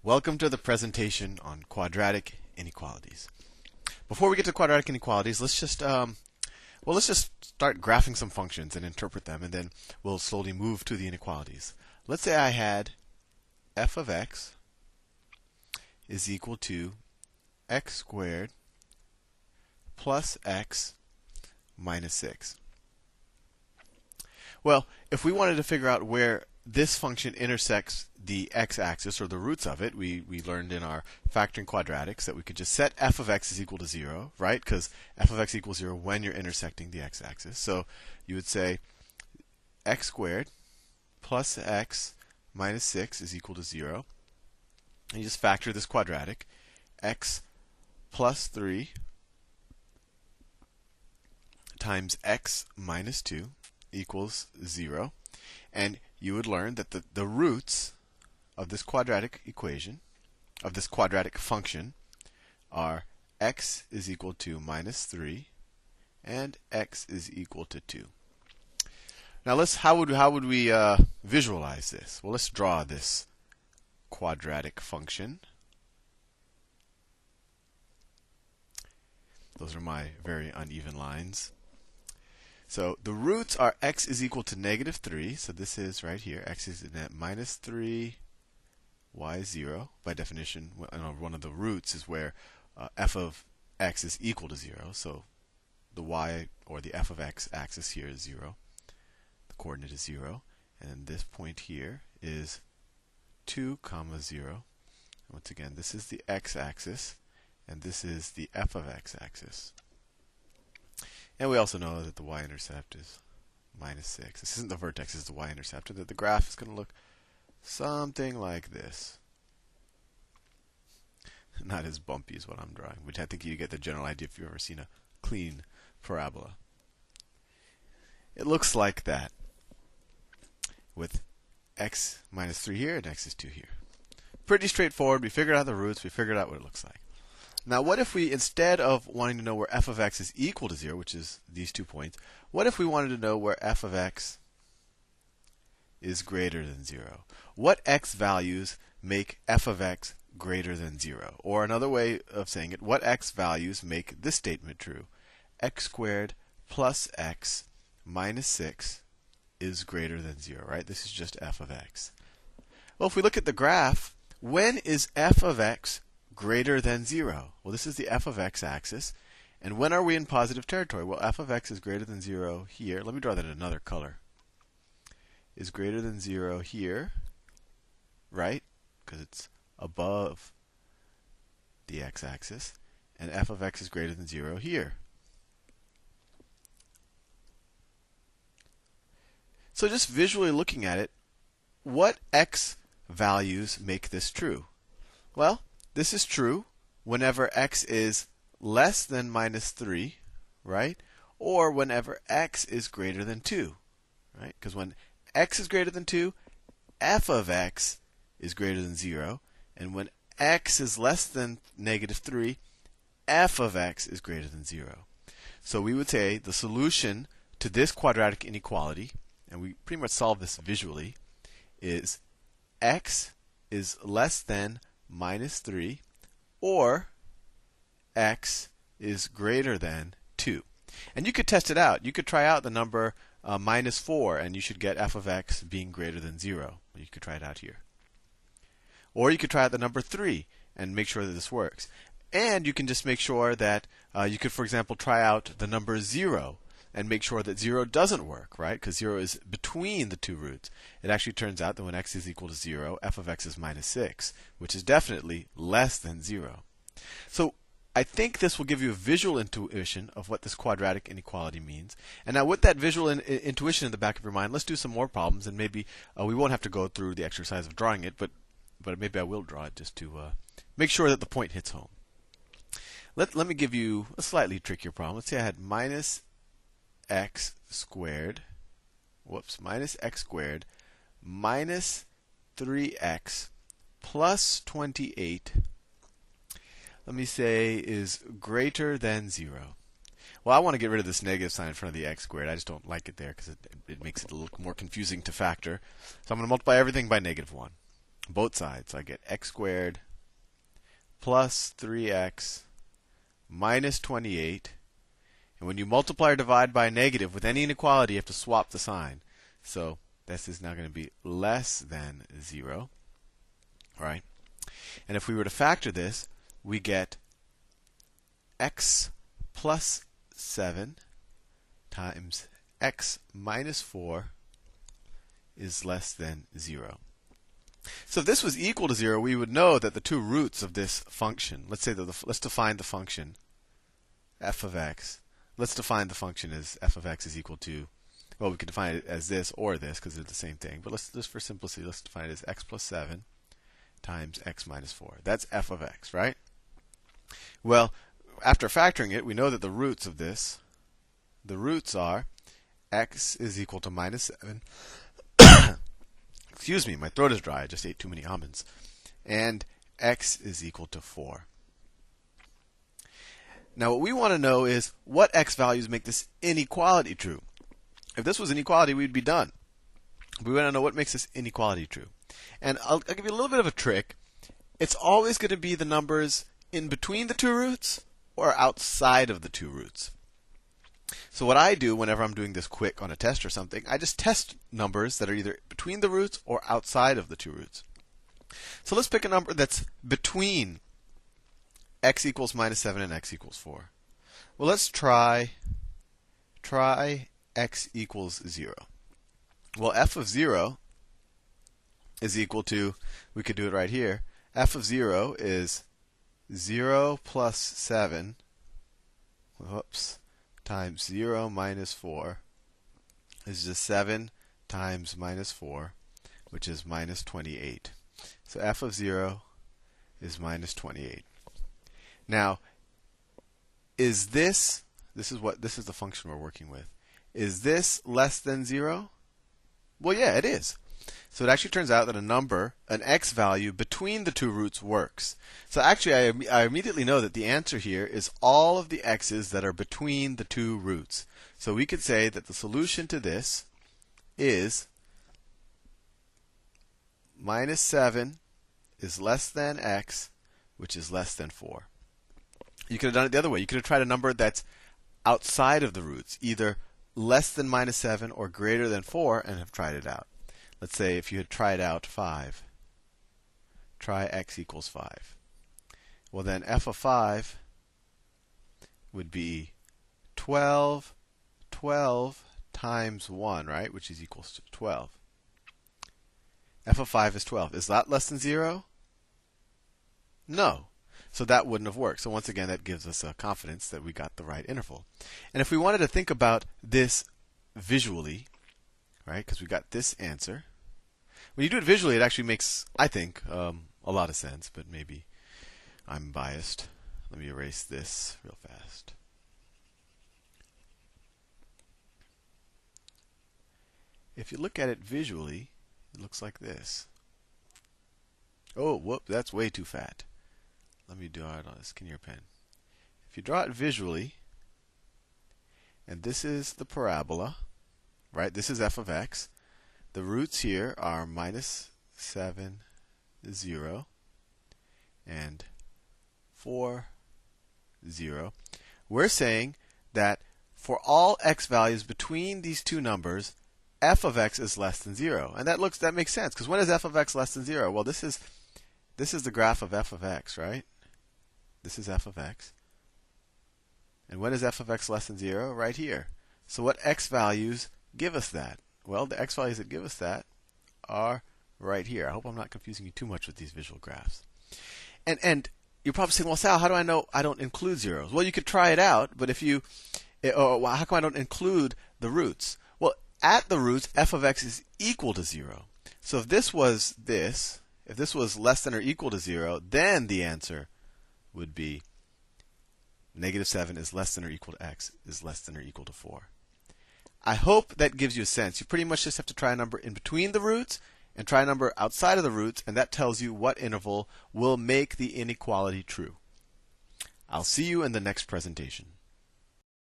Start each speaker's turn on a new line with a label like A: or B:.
A: Welcome to the presentation on quadratic inequalities. Before we get to quadratic inequalities, let's just start graphing some functions and interpret them, and then we'll slowly move to the inequalities. Let's say I had f of x is equal to x squared plus x minus 6. Well, if we wanted to figure out where this function intersects the x-axis, or the roots of it, we learned in our factoring quadratics that we could just set f of x is equal to 0, right? Because f of x equals 0 when you're intersecting the x-axis. So you would say x squared plus x minus 6 is equal to 0. And you just factor this quadratic. X plus 3 times x minus 2 equals 0. And you would learn that the roots of this quadratic equation, of this quadratic function, are x is equal to minus 3 and x is equal to 2. Now how would we visualize this? Well, let's draw this quadratic function. Those are my very uneven lines. So the roots are x is equal to negative 3. So this is right here. X is at minus 3, y 0. By definition, one of the roots is where f of x is equal to 0. So the y, or the f of x axis here is 0. The coordinate is 0. And this point here is 2, 0. Once again, this is the x-axis, and this is the f of x axis. And we also know that the y-intercept is minus 6. This isn't the vertex, this is the y-intercept. And that the graph is going to look something like this. Not as bumpy as what I'm drawing, which I think you get the general idea if you've ever seen a clean parabola. It looks like that, with x minus 3 here and x is 2 here. Pretty straightforward. We figured out the roots. We figured out what it looks like. Now, what if we, instead of wanting to know where f of x is equal to 0, which is these 2 points, what if we wanted to know where f of x is greater than 0? What x values make f of x greater than 0? Or another way of saying it, what x values make this statement true? X squared plus x minus 6 is greater than 0, right? This is just f of x. Well, if we look at the graph, when is f of x greater than 0? Well, this is the f of x axis. And when are we in positive territory? Well, f of x is greater than 0 here. Let me draw that in another color. Is greater than 0 here, right? Because it's above the x-axis. And f of x is greater than 0 here. So just visually looking at it, what x values make this true? Well, this is true whenever x is less than minus 3, right? Or whenever x is greater than 2, right? Because when x is greater than 2, f of x is greater than 0. And when x is less than negative 3, f of x is greater than 0. So we would say the solution to this quadratic inequality, and we pretty much solve this visually, is x is less than minus 3, or x is greater than 2. And you could test it out. You could try out the number minus 4, and you should get f of x being greater than 0. You could try it out here. Or you could try out the number 3 and make sure that this works. And you can just make sure that you could, for example, try out the number 0 and make sure that 0 doesn't work, right? Because 0 is between the two roots. It actually turns out that when x is equal to 0, f of x is minus 6, which is definitely less than 0. So I think this will give you a visual intuition of what this quadratic inequality means. And now with that visual intuition in the back of your mind, let's do some more problems. And maybe we won't have to go through the exercise of drawing it, but maybe I will draw it just to make sure that the point hits home. Let me give you a slightly trickier problem. Let's say I had minus x squared minus 3x plus 28, let me say, is greater than 0. Well, I want to get rid of this negative sign in front of the x squared. I just don't like it there because it makes it a little more confusing to factor. So I'm going to multiply everything by negative 1. both sides. So I get x squared plus 3x minus 28. And when you multiply or divide by a negative with any inequality, you have to swap the sign. So this is now going to be less than 0. All right? And if we were to factor this, we get x plus 7 times x minus 4 is less than 0. So if this was equal to 0, we would know that the two roots of this function, let's define the function f of x. Let's define the function as f of x is equal to, well, we could define it as this or this because they're the same thing. But just for simplicity, let's define it as x plus 7 times x minus 4. That's f of x, right? Well, after factoring it, we know that the roots of this, the roots are x is equal to minus 7. Excuse me, my throat is dry. I just ate too many almonds. And x is equal to 4. Now, what we want to know is what x values make this inequality true. If this was inequality, we'd be done. We want to know what makes this inequality true. And I'll give you a little bit of a trick. It's always going to be the numbers in between the two roots or outside of the two roots. So what I do whenever I'm doing this quick on a test or something, I just test numbers that are either between the roots or outside of the two roots. So let's pick a number that's between x equals minus 7 and x equals 4. Well, let's try x equals 0. Well, f of 0 is equal to, we could do it right here, f of 0 is 0 plus 7, times 0 minus 4 is just 7 times minus 4, which is minus 28. So f of 0 is minus 28. Now, is this is the function we're working with. Is this less than 0? Well, yeah, it is. So it actually turns out that a number, an x value between the two roots works. So actually, I immediately know that the answer here is all of the x's that are between the two roots. So we could say that the solution to this is minus 7 is less than x, which is less than 4. You could have done it the other way. You could have tried a number that's outside of the roots, either less than minus 7 or greater than 4, and have tried it out. Let's say if you had tried out 5, try x equals 5. Well, then f of 5 would be 12 times 1, right? Which is equals to 12. F of 5 is 12. Is that less than 0? No. So that wouldn't have worked. So once again, that gives us a confidence that we got the right interval. And if we wanted to think about this visually, right, because we got this answer. When you do it visually, it actually makes, I think, a lot of sense, but maybe I'm biased. Let me erase this real fast. If you look at it visually, it looks like this. Oh, whoop, that's way too fat. Let me draw it on a skinnier pen. If you draw it visually, and this is the parabola, right? This is f of x. The roots here are minus 7, 0, and 4, 0. We're saying that for all x values between these two numbers, f of x is less than 0. And that makes sense, because when is f of x less than 0? Well, this is the graph of f of x, right? This is f of x. And when is f of x less than 0? Right here. So what x values give us that? Well, the x values that give us that are right here. I hope I'm not confusing you too much with these visual graphs. And you're probably saying, well, Sal, how do I know I don't include zeros? Well, you could try it out, but how come I don't include the roots? Well, at the roots, f of x is equal to 0. So if this was less than or equal to 0, then the answer would be negative 7 is less than or equal to x is less than or equal to 4. I hope that gives you a sense. You pretty much just have to try a number in between the roots and try a number outside of the roots, and that tells you what interval will make the inequality true. I'll see you in the next presentation.